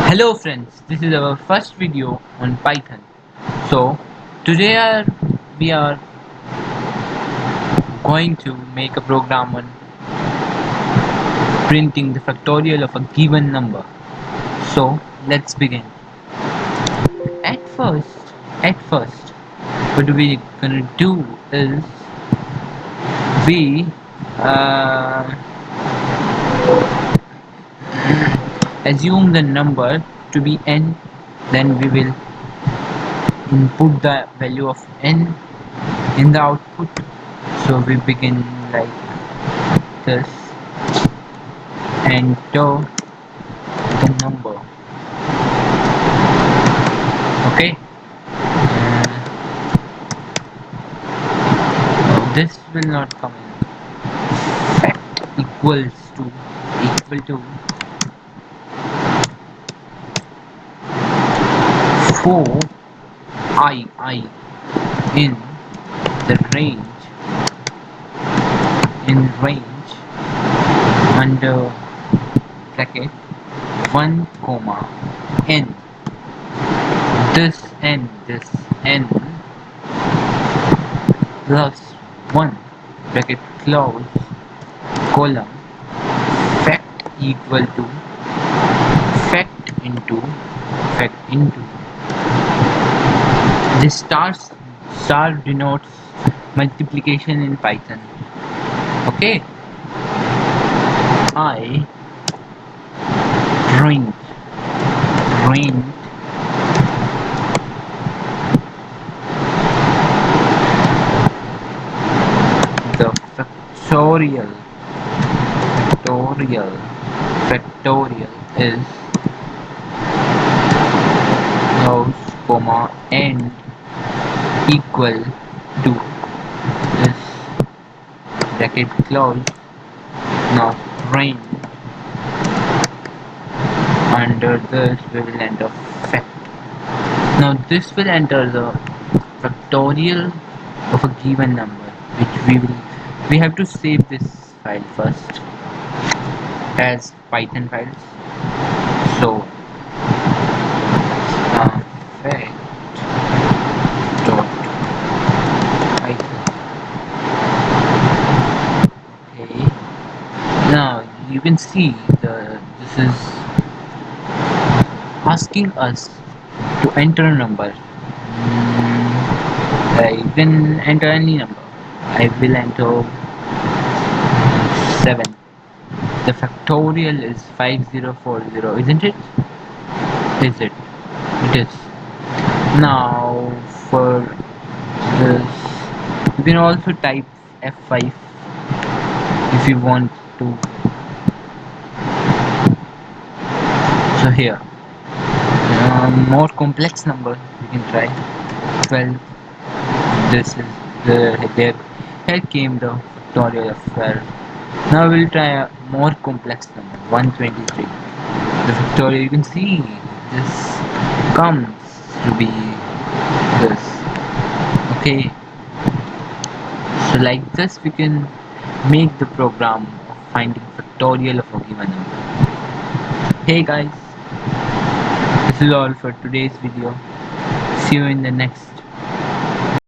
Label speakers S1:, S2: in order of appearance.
S1: Hello friends, this is our first video on Python. So today we are going to make a program on printing the factorial of a given number. So let's begin. At first, at first, what we're gonna do is we assume the number to be n, then we will input the value of n in the output. So we begin like this, enter the number. Okay, this will not come in. Fact equal to 4 I in the range under bracket 1 comma n. This n plus 1 bracket close column fact equal to fact into this star denotes multiplication in Python. Okay, I print the factorial is close comma end equal to this bracket close. Now print under this we will enter fact. Now this will enter the factorial of a given number, which we have to save this file first as Python files. So fact dot Python. Okay, now you can see this is asking us to enter a number. You can enter any number. I will enter 7. The factorial is 5040, isn't it? Is it? It is. Now for this, you can also type F5 if you want to. So here, more complex number you can try 12. This is here came the factorial of 12. Now we'll try a more complex number 123. The factorial, you can see this comes to be this. Okay, so like this we can make the program of finding factorial of a given number. Hey guys, this is all for today's video. See you in the next